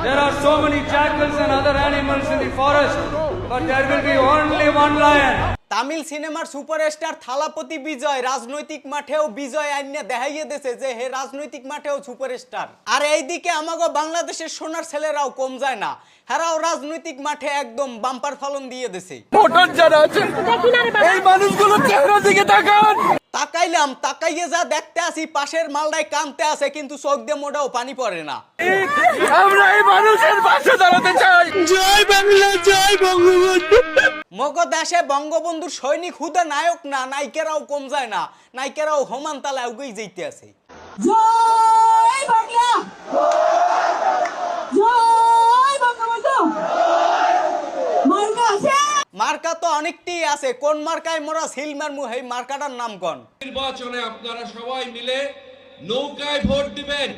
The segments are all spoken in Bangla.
There are so many jackals and other animals in the forest, but there will be only one lion. Tamil সিনেমার সুপারস্টার থালাপতি বিজয় রাজনৈতিক মাঠেও বিজয় আইনে দেখাইয়ে দিয়েছে যে হে রাজনৈতিক মাঠেও সুপারস্টার। আর এইদিকে আমাগো বাংলাদেশের সোনার ছেলেরাও কম যায় না, হেরাও রাজনৈতিক মাঠে একদম বাম্পার ফলন দিয়ে দিছে। ভোটার যারা আছে এই মানুষগুলো চেহারা দিকে তাকান। তাকাইলাম, তাকাইয়ে যা দেখতে আসি পাশের মালটাই কানতে আছে, কিন্তু চোখ দিয়ে মোটাও পানি পড়ে না। আমরা এই মানুষের পাশে দাঁড়াতে চাই। জয় বাংলা, জয় বঙ্গবন্ধু। মগো দেশে বঙ্গবন্ধুর সৈনিক হুদা নায়ক না, নায়িকারাও কম যায় না, নায়িকারাও সমান তালে উগেই যাইতে আছে। জয় বাংলা, জয় বঙ্গবন্ধু। মার্কা আছে, মার্কা তো অনেকটি আছে, কোন মার্কায় মোরা সিল মারমু এই মার্কাটার নাম কোন? নির্বাচনে আপনারা সবাই মিলে নৌকায় ভোট দিবেন।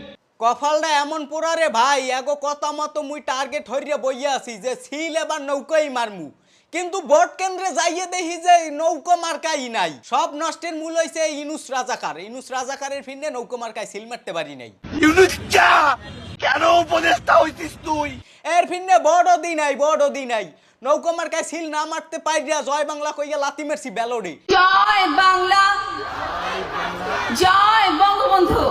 কপালটা এমন পোড়া রে ভাই, এগো কথা মতো মুই টার্গেট হইয়া বইয়া আছি যে সিল এবার নৌকাই মারমু, কিন্তু ভোট কেন্দ্রে যাইয়ে দেখি যে নৌকা মার্কাই নাই। সব নষ্টের মূল হইছে ইনুস রাজাকার। ইনুস রাজাকারের ফিরনে নৌকা মার্কায় সিল মারতে পারি নাই। কেন উপদেষ্টা হইছিস তুই? এর ফিরনে বড় দিন নাই, বড় দিন নাই। নৌকা মার্কায় সিল না মারতে পাইরা জয় বাংলা কইয়া লাথি মারছি বেলোডে। জয় বাংলা, জয় বঙ্গবন্ধু,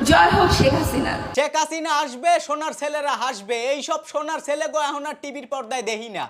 জয় হোক শেখ হাসিনা। শেখ হাসিনা আসবে, সোনার ছেলেরা হাসবে। এইসব সোনার ছেলে গো এখন আর টিভির পর্দায় দেখি না।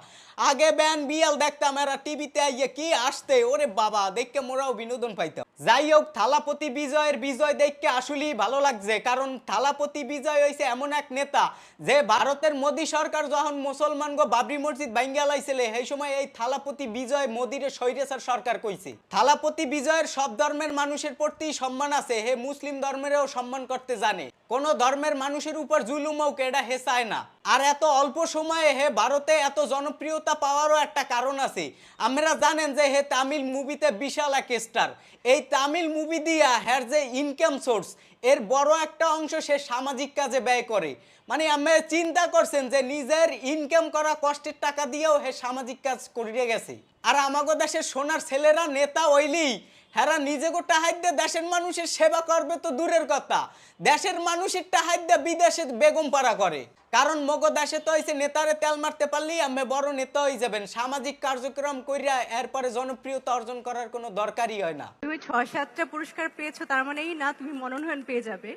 আগে ব্যান বিয়াল দেখতাম, এরা টিভিতে আইয়ে কি আসতে, ওরে বাবা, দেখকে মোরাও বিনোদন পাইতাম। যাই হোক, থালাপতি বিজয়ের বিজয় দেখতে আসলেই ভালো লাগছে, কারণ থালাপতি বিজয় হইছে এমন এক নেতা যে ভারতের মোদী সরকার যখন মুসলমান গো বাবরি মসজিদ ভাঙ্গা লাইছিল, সেই সময় এই থালাপতি বিজয় মোদিরে স্বৈরাচার সরকার কইছে। থালাপতি বিজয়ের সব ধর্মের মানুষের প্রতি সম্মান আছে, হে মুসলিম ধর্মেরও সম্মান করতে জানে। কোন ধর্মের মানুষের উপর জুলুমও কেডা হে চায় না। আর এত অল্প সময়ে হে ভারতে এত জনপ্রিয়তা পাওয়ারও একটা কারণ আছে। আমরা জানেন যে হে তামিল মুভিতে বিশাল এক স্টার। এই তামিল মুভি দিয়া হের যে ইনকাম সোর্স, এর বড় একটা অংশ সে সামাজিক কাজে ব্যয় করে। মানে আমি চিন্তা করছেন যে নিজের ইনকাম করা কষ্টের টাকা দিয়েও হে সামাজিক কাজ করিয়ে গেছে। আর আমাগো দেশের সোনার ছেলেরা নেতা হইলি হেরা নিজেকে টাহাই দিয়ে দেশের মানুষের সেবা করবে তো দূরের কথা, দেশের মানুষের টাহাই দিয়ে বিদেশে বেগম পাড়া করে। কারণ মগো দেশে তো হইছে নেতারে তেল মারতে পারলেই আমি বড় নেতা হয়ে যাবেন। সামাজিক কার্যক্রম কইরা এরপরে জনপ্রিয়তা অর্জন করার কোনো দরকারই হয় না। তুমি 6-7টা পুরস্কার পেয়েছো, তার মানে এই না তুমি মনোনয়ন পেয়ে যাবে।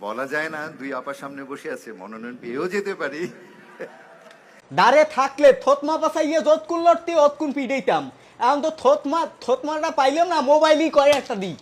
বলা যায় না, দুই আপার সামনে বসে আছে, মনোনয়ন পেয়েও যেতে পারি। দাঁড়ে থাকলে থতমা পাশাইয়ে যতকুন লড়তি অতকুন পিড়াইতাম। এখন তো থতমাটা পাইলাম না, মোবাইলই করে একটা দিই।